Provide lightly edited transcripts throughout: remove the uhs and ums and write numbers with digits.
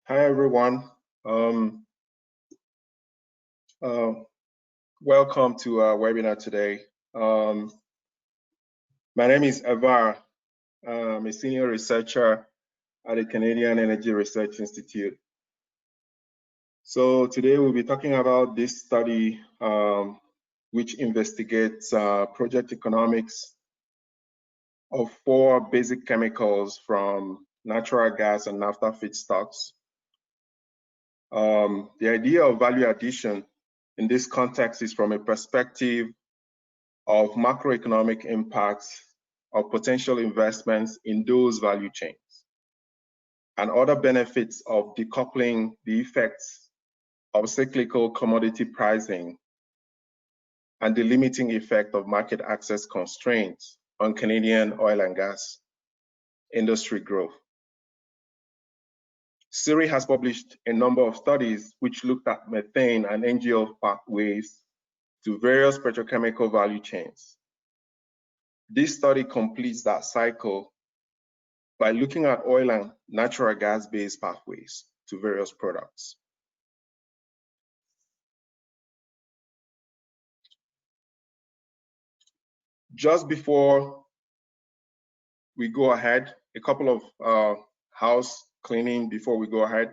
Hi everyone. Um, uh, Welcome to our webinar today. My name is Evar. I'm a senior researcher at the Canadian Energy Research Institute. So today we'll be talking about this study which investigates project economics of 4 basic chemicals from natural gas and naphtha feedstocks. The idea of value addition in this context is from a perspective of macroeconomic impacts of potential investments in those value chains and other benefits of decoupling the effects of cyclical commodity pricing and the limiting effect of market access constraints on Canadian oil and gas industry growth. CERI has published a number of studies which looked at methane and NGL pathways to various petrochemical value chains. This study completes that cycle by looking at oil and natural gas-based pathways to various products. Just before we go ahead, a couple of house cleaning before we go ahead.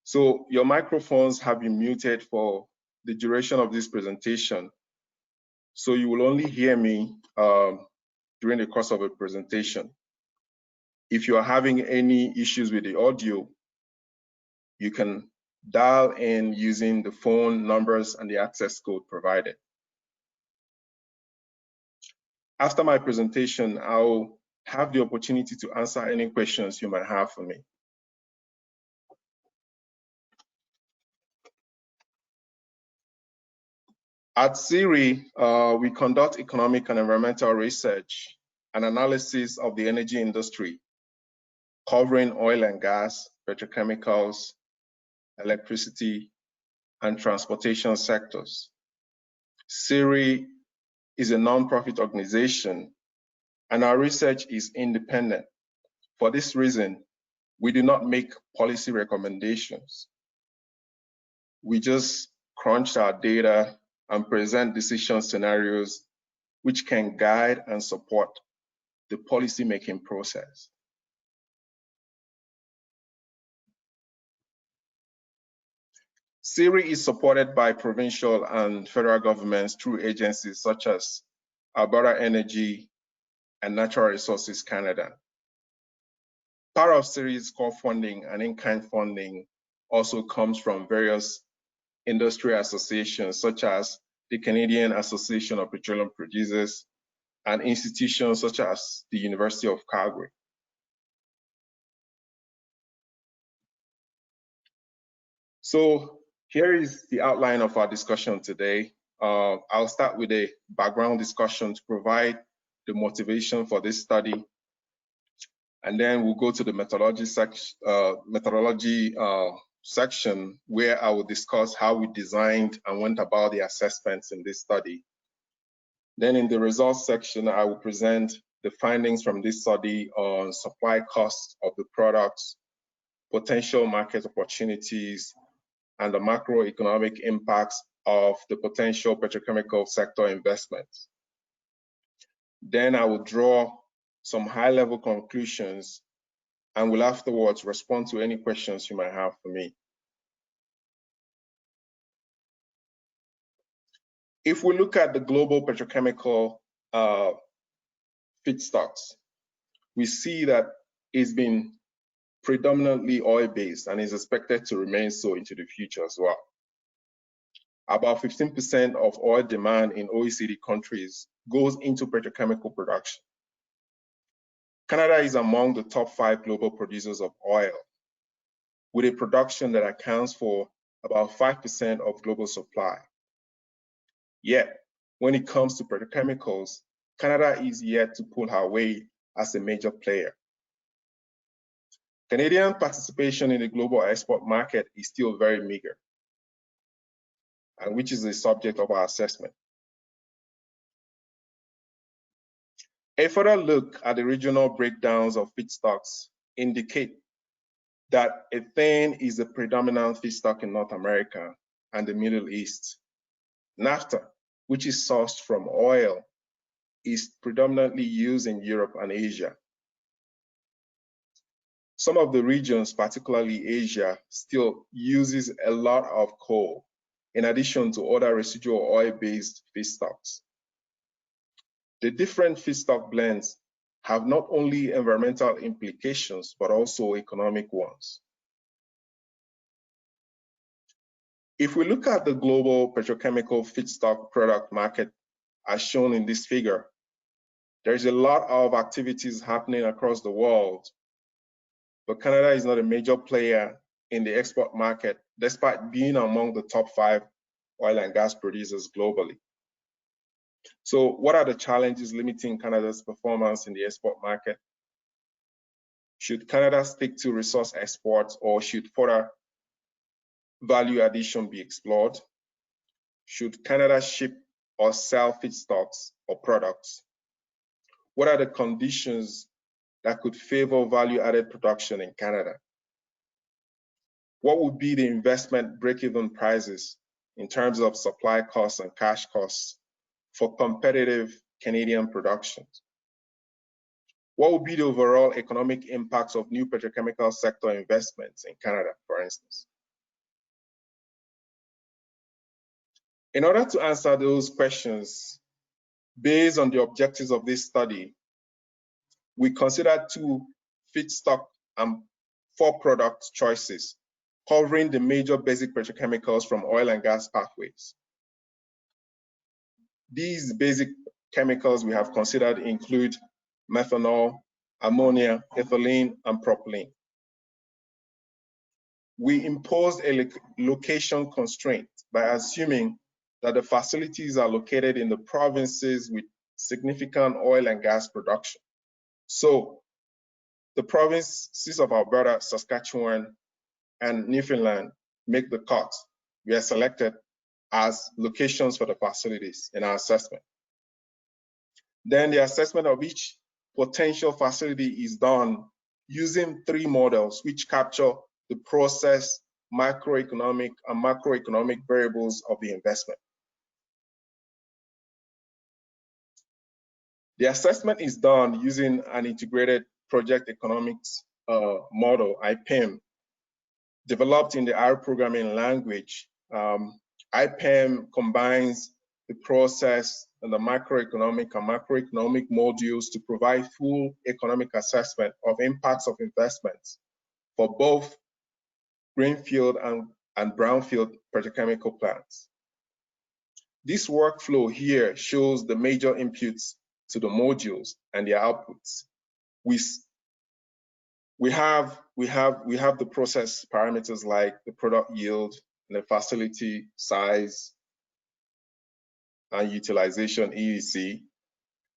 So your microphones have been muted for the duration of this presentation. So you will only hear me during the course of a presentation. If you are having any issues with the audio, you can dial in using the phone numbers and the access code provided. After my presentation, I'll have the opportunity to answer any questions you might have for me. At CERI, we conduct economic and environmental research and analysis of the energy industry, covering oil and gas, petrochemicals, electricity, and transportation sectors. CERI is a non-profit organization, and our research is independent. For this reason, we do not make policy recommendations. We just crunch our data and present decision scenarios which can guide and support the policy-making process. CERI is supported by provincial and federal governments through agencies such as Alberta Energy and Natural Resources Canada. Part of CERI's core funding and in-kind funding also comes from various industry associations such as the Canadian Association of Petroleum Producers and institutions such as the University of Calgary. So here is the outline of our discussion today. I'll start with a background discussion to provide the motivation for this study. And then we'll go to the methodology section where I will discuss how we designed and went about the assessments in this study. Then in the results section, I will present the findings from this study on supply costs of the products, potential market opportunities, and the macroeconomic impacts of the potential petrochemical sector investments. Then I will draw some high-level conclusions and will afterwards respond to any questions you might have for me. If we look at the global petrochemical feedstocks, we see that it's been predominantly oil-based and is expected to remain so into the future as well. About 15% of oil demand in OECD countries goes into petrochemical production. Canada is among the top 5 global producers of oil, with a production that accounts for about 5% of global supply. Yet, when it comes to petrochemicals, Canada is yet to pull her weight as a major player. Canadian participation in the global export market is still very meager, and which is the subject of our assessment. A further look at the regional breakdowns of feedstocks indicate that ethane is the predominant feedstock in North America and the Middle East. Naphtha, which is sourced from oil, is predominantly used in Europe and Asia. Some of the regions, particularly Asia, still uses a lot of coal, in addition to other residual oil-based feedstocks. The different feedstock blends have not only environmental implications, but also economic ones. If we look at the global petrochemical feedstock product market, as shown in this figure, there's a lot of activities happening across the world, but Canada is not a major player in the export market, despite being among the top 5 oil and gas producers globally. So what are the challenges limiting Canada's performance in the export market? Should Canada stick to resource exports, or should further value addition be explored? Should Canada ship or sell feedstocks or products? What are the conditions that could favor value-added production in Canada? What would be the investment break-even prices in terms of supply costs and cash costs for competitive Canadian productions? What would be the overall economic impacts of new petrochemical sector investments in Canada, for instance? In order to answer those questions, based on the objectives of this study, we considered 2 feedstock and 4 product choices, covering the major basic petrochemicals from oil and gas pathways. These basic chemicals we have considered include methanol, ammonia, ethylene, and propylene. We imposed a location constraint by assuming that the facilities are located in the provinces with significant oil and gas production. So the provinces of Alberta, Saskatchewan, and Newfoundland make the cut. We are selected as locations for the facilities in our assessment. Then the assessment of each potential facility is done using 3 models which capture the process, microeconomic, and macroeconomic variables of the investment. The assessment is done using an integrated project economics model, IPEM, developed in the R programming language. IPEM combines the process and the macroeconomic and macroeconomic modules to provide full economic assessment of impacts of investments for both greenfield and brownfield petrochemical plants. This workflow here shows the major inputs to the modules and their outputs. We have the process parameters like the product yield and the facility size and utilization, EEC.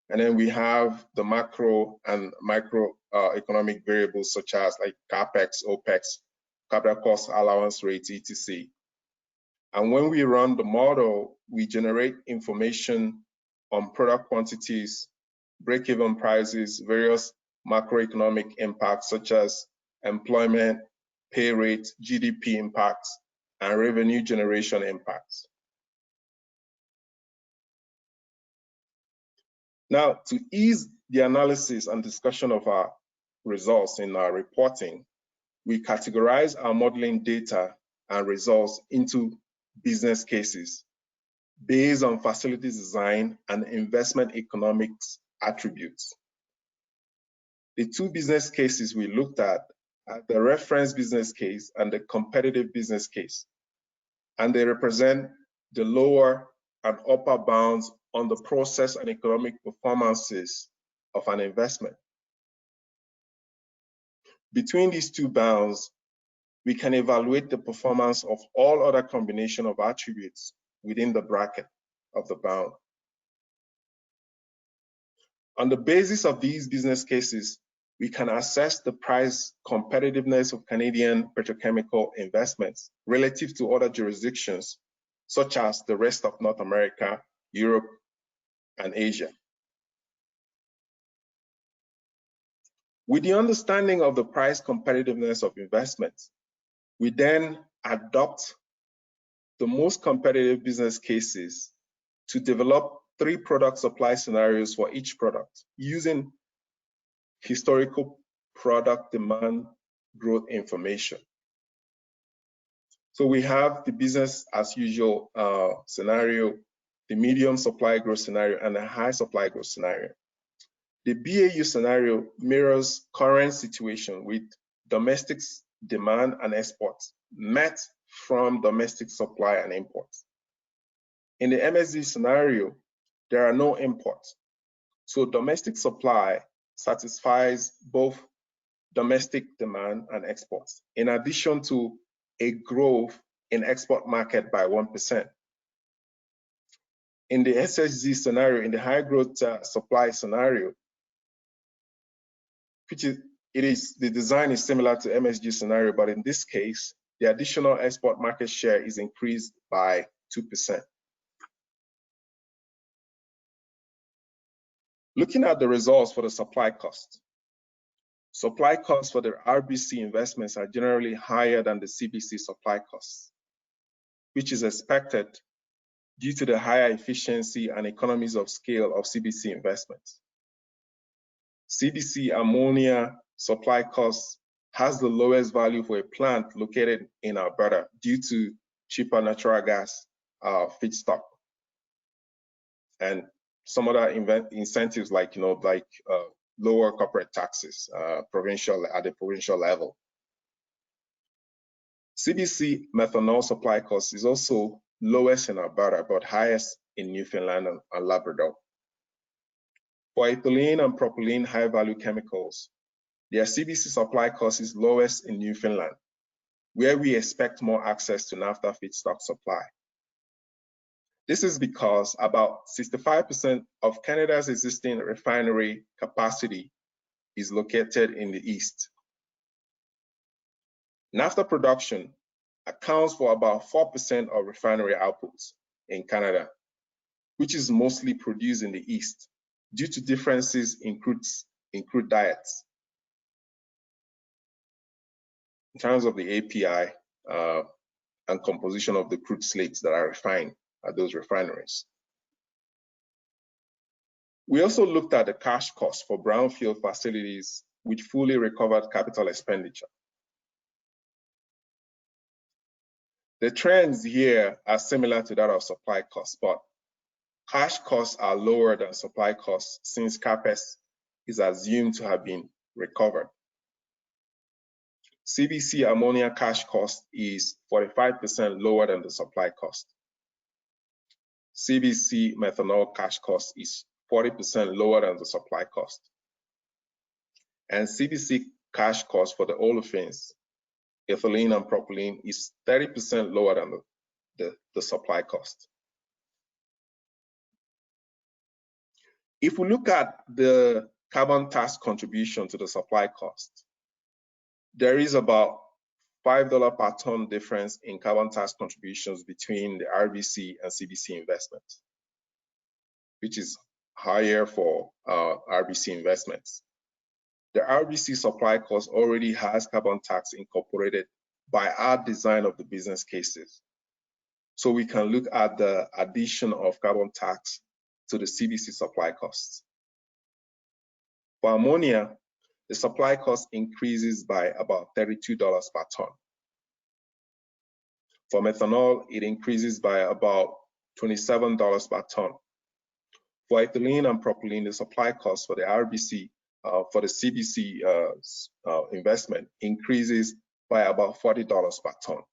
And then we have the macro and micro economic variables such as like CapEx, OpEx, capital cost allowance rates, etc. And when we run the model, we generate information on product quantities, break-even prices, various macroeconomic impacts such as employment, pay rate, GDP impacts, and revenue generation impacts. Now, to ease the analysis and discussion of our results in our reporting, we categorize our modeling data and results into business cases based on facilities design and investment economics attributes. The 2 business cases we looked at are the reference business case and the competitive business case, and they represent the lower and upper bounds on the process and economic performances of an investment. Between these 2 bounds, we can evaluate the performance of all other combination of attributes within the bracket of the bound. On the basis of these business cases, we can assess the price competitiveness of Canadian petrochemical investments relative to other jurisdictions, such as the rest of North America, Europe, and Asia. With the understanding of the price competitiveness of investments, we then adopt the most competitive business cases to develop 3 product supply scenarios for each product using historical product demand growth information. So we have the business as usual scenario, the medium supply growth scenario, and the high supply growth scenario. The BAU scenario mirrors current situation with domestic demand and exports met from domestic supply and imports. In the MSD scenario, there are no imports. So domestic supply satisfies both domestic demand and exports, in addition to a growth in export market by 1%. In the SSG scenario, in the high growth supply scenario, the design is similar to MSG scenario, but in this case, the additional export market share is increased by 2%. Looking at the results for the supply cost. Supply costs for the RBC investments are generally higher than the CBC supply costs, which is expected due to the higher efficiency and economies of scale of CBC investments. CBC ammonia supply costs has the lowest value for a plant located in Alberta due to cheaper natural gas feedstock and some other incentives like lower corporate taxes at the provincial level. CBC methanol supply cost is also lowest in Alberta but highest in Newfoundland and Labrador. For ethylene and propylene high-value chemicals, their CBC supply cost is lowest in Newfoundland, where we expect more access to naphtha feedstock supply. This is because about 65% of Canada's existing refinery capacity is located in the east. Naphtha production accounts for about 4% of refinery outputs in Canada, which is mostly produced in the east due to differences in crude diets. In terms of the API and composition of the crude slates that are refined at those refineries. We also looked at the cash cost for brownfield facilities with fully recovered capital expenditure. The trends here are similar to that of supply costs, but cash costs are lower than supply costs since CapEx is assumed to have been recovered. CBC ammonia cash cost is 45% lower than the supply cost. CBC methanol cash cost is 40% lower than the supply cost. And CBC cash cost for the olefins, ethylene and propylene, is 30% lower than the supply cost. If we look at the carbon tax contribution to the supply cost, there is about $5 per ton difference in carbon tax contributions between the RBC and CBC investments, which is higher for RBC investments. The RBC supply cost already has carbon tax incorporated by our design of the business cases. So we can look at the addition of carbon tax to the CBC supply costs. For ammonia, the supply cost increases by about $32 per ton. For methanol, it increases by about $27 per ton. For ethylene and propylene, the supply cost for the RBC, for the CBC investment increases by about $40 per ton.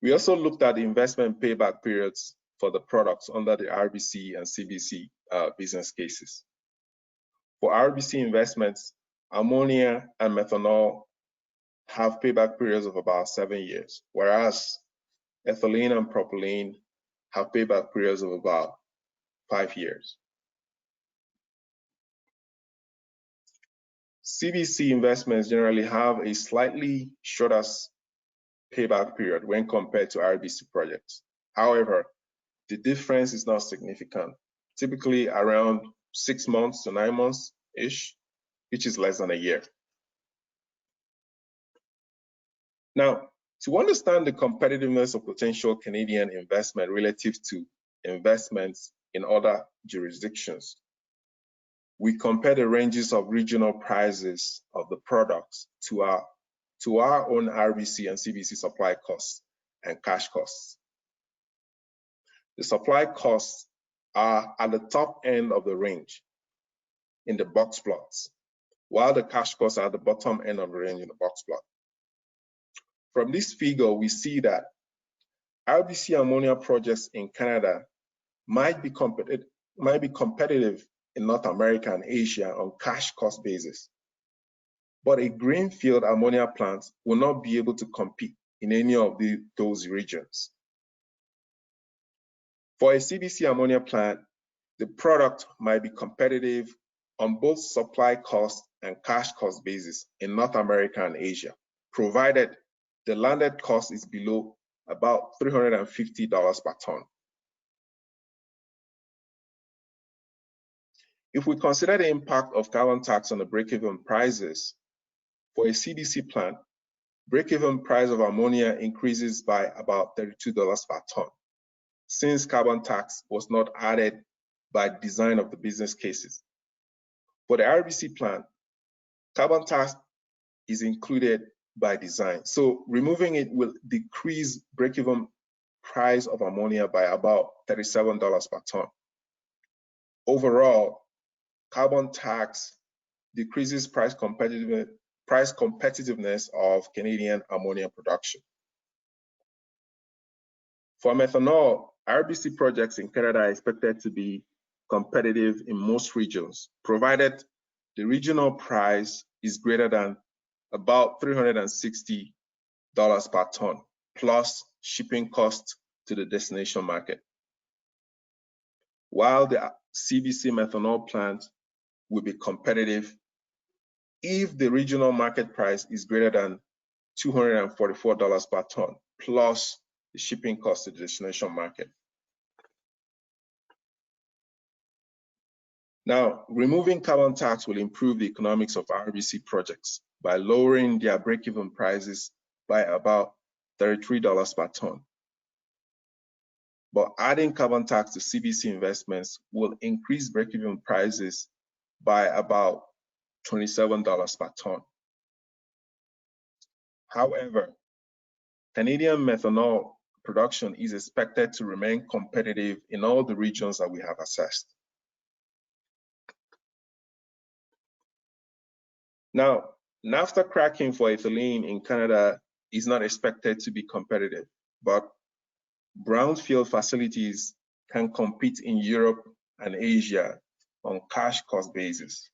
We also looked at the investment payback periods for the products under the RBC and CBC business cases. For RBC investments, ammonia and methanol have payback periods of about 7 years, whereas ethylene and propylene have payback periods of about 5 years. CBC investments generally have a slightly shorter payback period when compared to RBC projects. However, the difference is not significant, typically around 6 months to 9 months-ish, which is less than a year. Now, to understand the competitiveness of potential Canadian investment relative to investments in other jurisdictions, we compare the ranges of regional prices of the products to our own RBC and CBC supply costs and cash costs. The supply costs are at the top end of the range in the box plots, while the cash costs are at the bottom end of the range in the box plot. From this figure, we see that RBC ammonia projects in Canada might be competitive in North America and Asia on cash cost basis, but a greenfield ammonia plant will not be able to compete in any of those regions. For a CBC ammonia plant, the product might be competitive on both supply cost and cash cost basis in North America and Asia, provided the landed cost is below about $350 per ton. If we consider the impact of carbon tax on the break-even prices, for a CBC plant, break-even price of ammonia increases by about $32 per ton, since carbon tax was not added by design of the business cases. For the RBC plant, carbon tax is included by design, so removing it will decrease break-even price of ammonia by about $37 per ton. Overall, carbon tax decreases price competitiveness of Canadian ammonia production. For methanol, RBC projects in Canada are expected to be competitive in most regions, provided the regional price is greater than about $360 per ton, plus shipping costs to the destination market. While the CBC methanol plant will be competitive if the regional market price is greater than $244 per ton, plus the shipping cost to the destination market. Now, removing carbon tax will improve the economics of RBC projects by lowering their break-even prices by about $33 per ton. But adding carbon tax to CBC investments will increase break-even prices by about $27 per ton. However, Canadian methanol production is expected to remain competitive in all the regions that we have assessed. Now, naphtha cracking for ethylene in Canada is not expected to be competitive, but brownfield facilities can compete in Europe and Asia on cash cost basis.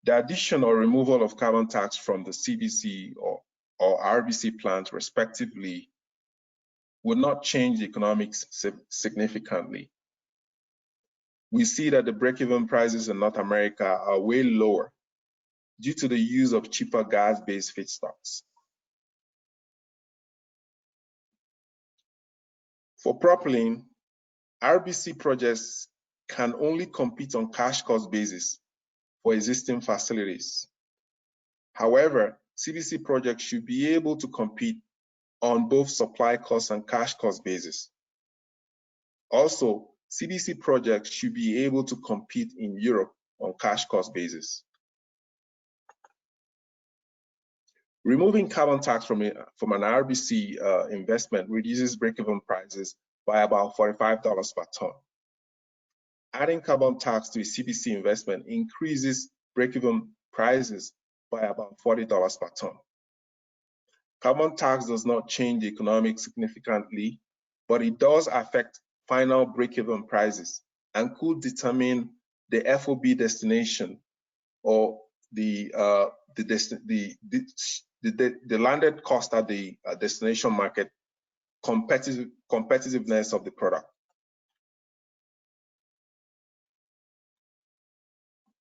The addition or removal of carbon tax from the CBC or RBC plant respectively would not change the economics significantly. We see that the break-even prices in North America are way lower due to the use of cheaper gas-based feedstocks. For propylene, RBC projects can only compete on cash cost basis for existing facilities. However, CBC projects should be able to compete on both supply cost and cash cost basis. Also, CBC projects should be able to compete in Europe on cash cost basis. Removing carbon tax from an RBC investment reduces break-even prices by about $45 per ton. Adding carbon tax to a CBC investment increases break-even prices by about $40 per ton. Carbon tax does not change the economics significantly, but it does affect final break-even prices and could determine the FOB destination or the landed cost at the destination market competitiveness of the product.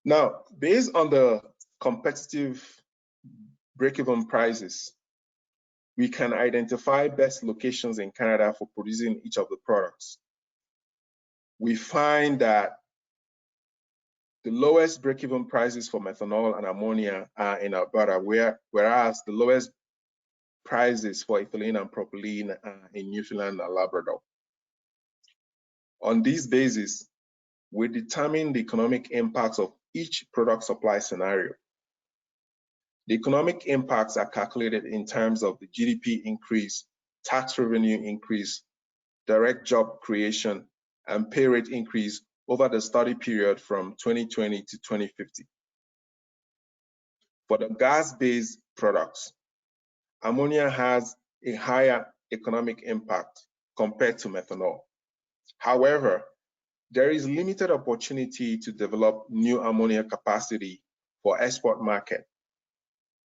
Now, based on the competitive break-even prices, we can identify best locations in Canada for producing each of the products. we find that the lowest break-even prices for methanol and ammonia are in Alberta, whereas the lowest prices for ethylene and propylene are in Newfoundland and Labrador. On this basis, we determine the economic impacts of each product supply scenario. The economic impacts are calculated in terms of the GDP increase, tax revenue increase, direct job creation, and pay rate increase over the study period from 2020 to 2050. For the gas-based products, ammonia has a higher economic impact compared to methanol. However, there is limited opportunity to develop new ammonia capacity for export market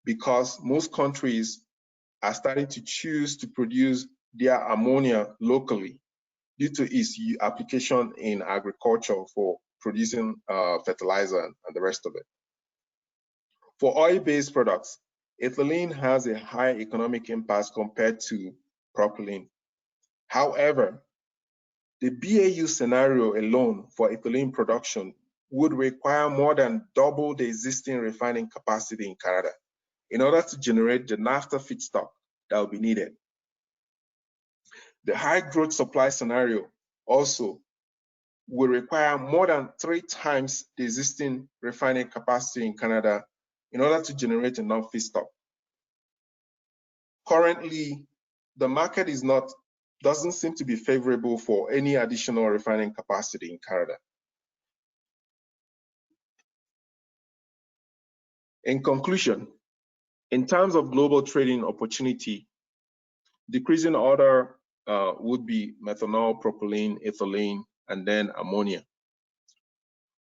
because most countries are starting to choose to produce their ammonia locally due to its application in agriculture for producing fertilizer and the rest of it. For oil-based products, ethylene has a high economic impact compared to propylene. However, the BAU scenario alone for ethylene production would require more than double the existing refining capacity in Canada in order to generate the naphtha feedstock that will be needed. The high growth supply scenario also will require more than 3 times the existing refining capacity in Canada in order to generate enough feedstock. Currently, the market doesn't seem to be favorable for any additional refining capacity in Canada. In conclusion, in terms of global trading opportunity, decreasing order would be methanol, propylene, ethylene, and then ammonia.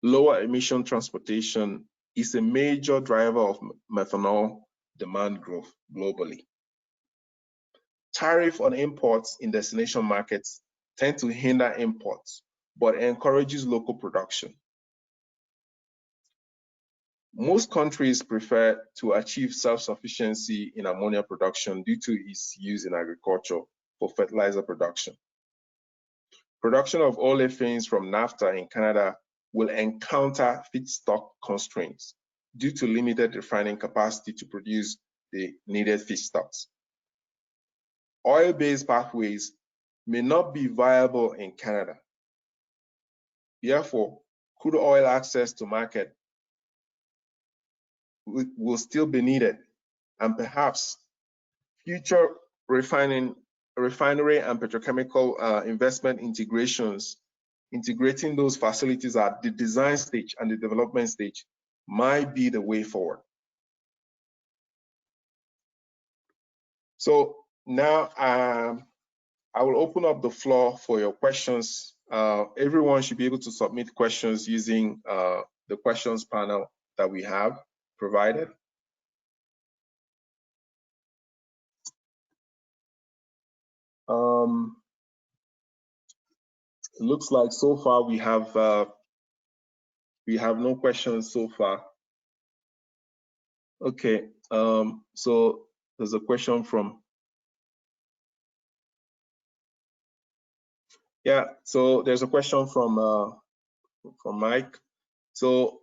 Lower emission transportation is a major driver of methanol demand growth globally. Tariff on imports in destination markets tend to hinder imports, but encourages local production. Most countries prefer to achieve self-sufficiency in ammonia production due to its use in agriculture for fertilizer production. Production of olefins from naphtha in Canada will encounter feedstock constraints due to limited refining capacity to produce the needed feedstocks. Oil-based pathways may not be viable in Canada. Therefore, crude oil access to market will still be needed, and perhaps future refinery and petrochemical investment integrating those facilities at the design stage and the development stage might be the way forward. So now I will open up the floor for your questions. Everyone should be able to submit questions using the questions panel that we have provided. It looks like so far we have no questions so far. Okay, so there's a question from so there's a question from Mike. So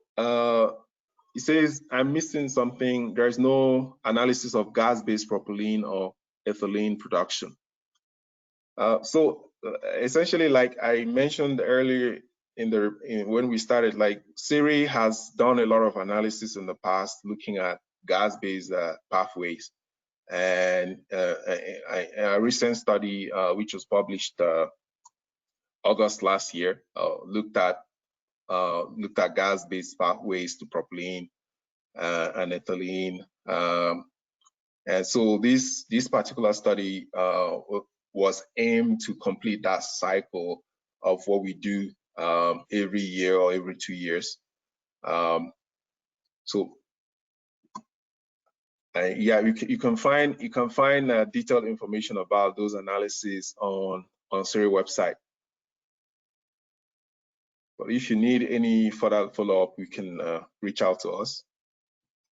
he says, I'm missing something. There's no analysis of gas-based propylene or ethylene production. Essentially, like I mentioned earlier when we started, like CERI has done a lot of analysis in the past looking at gas-based pathways. And a recent study which was published August last year looked at gas-based pathways to propylene and ethylene. And so this particular study was aimed to complete that cycle of what we do every year or every 2 years. You can find detailed information about those analyses on CERI website. But if you need any further follow-up, you can reach out to us.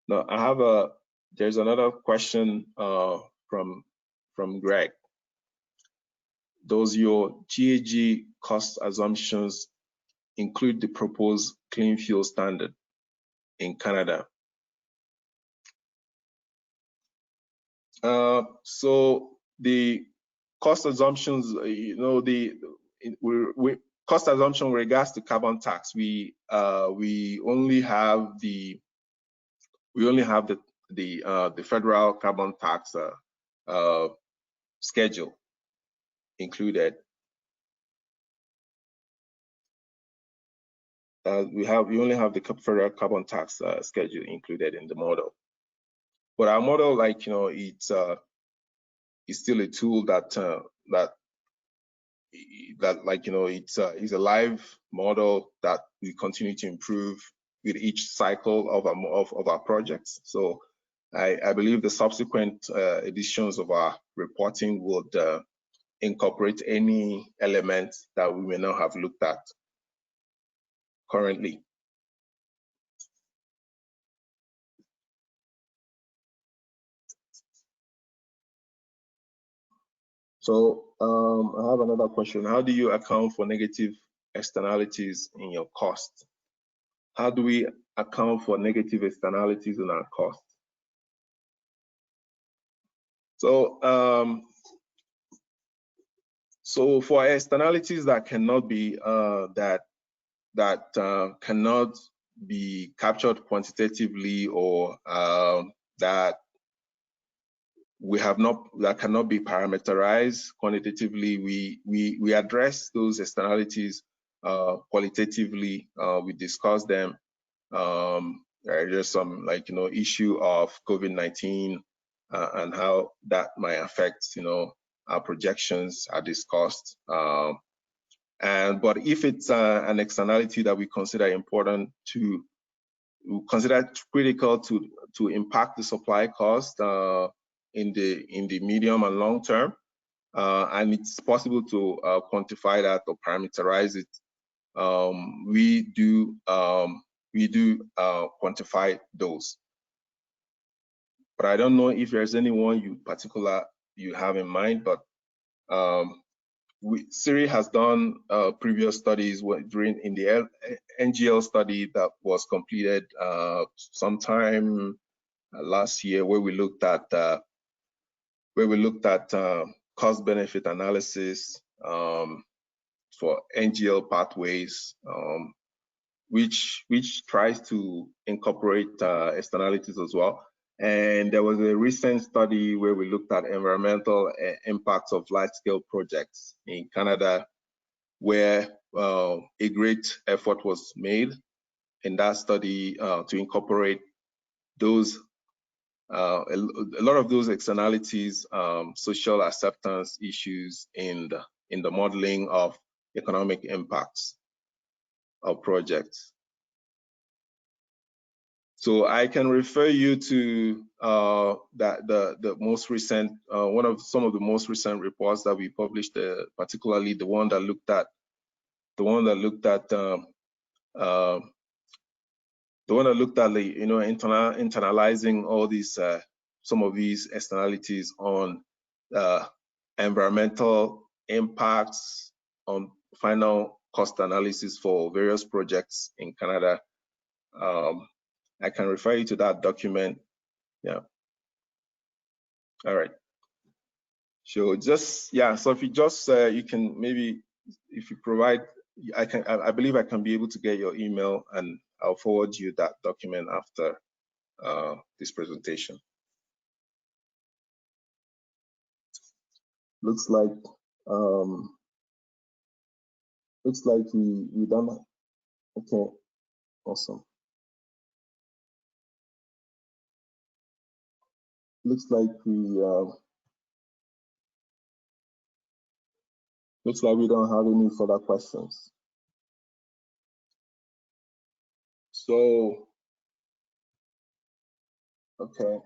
Now there's another question from Greg. Does your GAG cost assumptions include the proposed clean fuel standard in Canada. So the cost assumptions, cost assumption with regards to carbon tax, we only have the federal carbon tax schedule included. We only have the federal carbon tax schedule included in the model. But our model, it's still a tool that it's a live model that we continue to improve with each cycle of our projects. So I believe the subsequent editions of our reporting would incorporate any elements that we may not have looked at currently. So I have another question. How do you account for negative externalities in your cost? How do we account for negative externalities in our cost? So so for externalities that cannot be cannot be captured quantitatively, or that cannot be parameterized quantitatively, we address those externalities qualitatively. We discuss them. There's some issue of COVID-19 and how that might affect our projections are discussed. But if it's an externality that we consider important to consider critical to impact the supply cost in the medium and long term, and it's possible to quantify that or parameterize it, we do quantify those. But I don't know if there's anyone you have in mind, but CERI has done previous studies in the NGL study that was completed sometime last year, where we looked at cost-benefit analysis for NGL pathways, which tries to incorporate externalities as well. And there was a recent study where we looked at environmental impacts of large-scale projects in Canada, where a great effort was made in that study to incorporate those a lot of those externalities, social acceptance issues in the modeling of economic impacts of projects. So I can refer you to the most recent some of the most recent reports that we published, particularly the one that looked at internalizing all these some of these externalities on environmental impacts on final cost analysis for various projects in Canada. I can refer you to that document. Yeah. All right. So so if you just you can maybe, if you provide, I believe I can be able to get your email, and I'll forward you that document after this presentation. Looks like we done. Okay, awesome. Looks like we don't have any further questions. So, okay.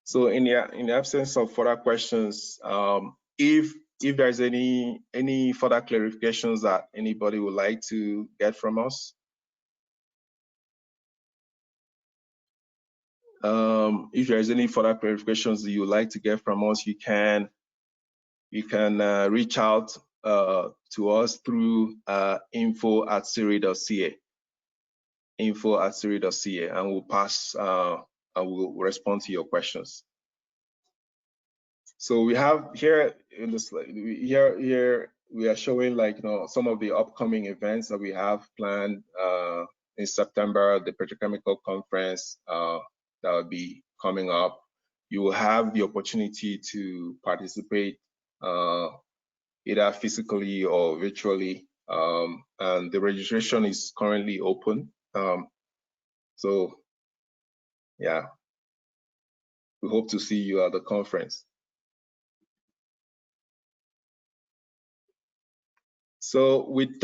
So in the absence of further questions, if there's any further clarifications that anybody would like to get from us, if there's any further clarifications that you would like to get from us, you can you can reach out to us through info@ceri.ca, info@ceri.ca, and we'll pass and we'll respond to your questions. So we have here in the slide, here we are showing, like, some of the upcoming events that we have planned in September, the petrochemical conference that will be coming up. You will have the opportunity to participate either physically or virtually, and the registration is currently open. So yeah, we hope to see you at the conference. So with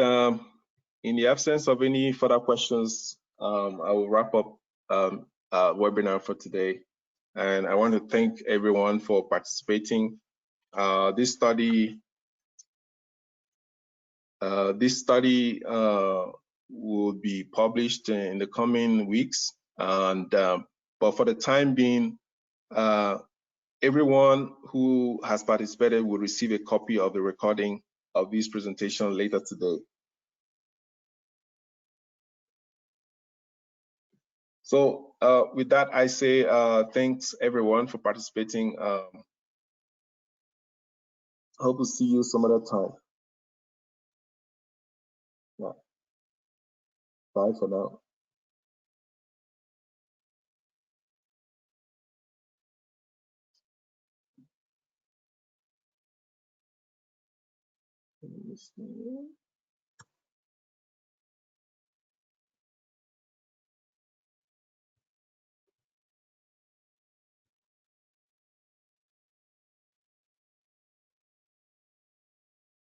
in the absence of any further questions, I will wrap up our webinar for today. And I want to thank everyone for participating. This study will be published in the coming weeks. And but for the time being, everyone who has participated will receive a copy of the recording of this presentation later today. So with that, I say thanks everyone for participating. I hope to see you some other time. Yeah. Bye for now. Let me see.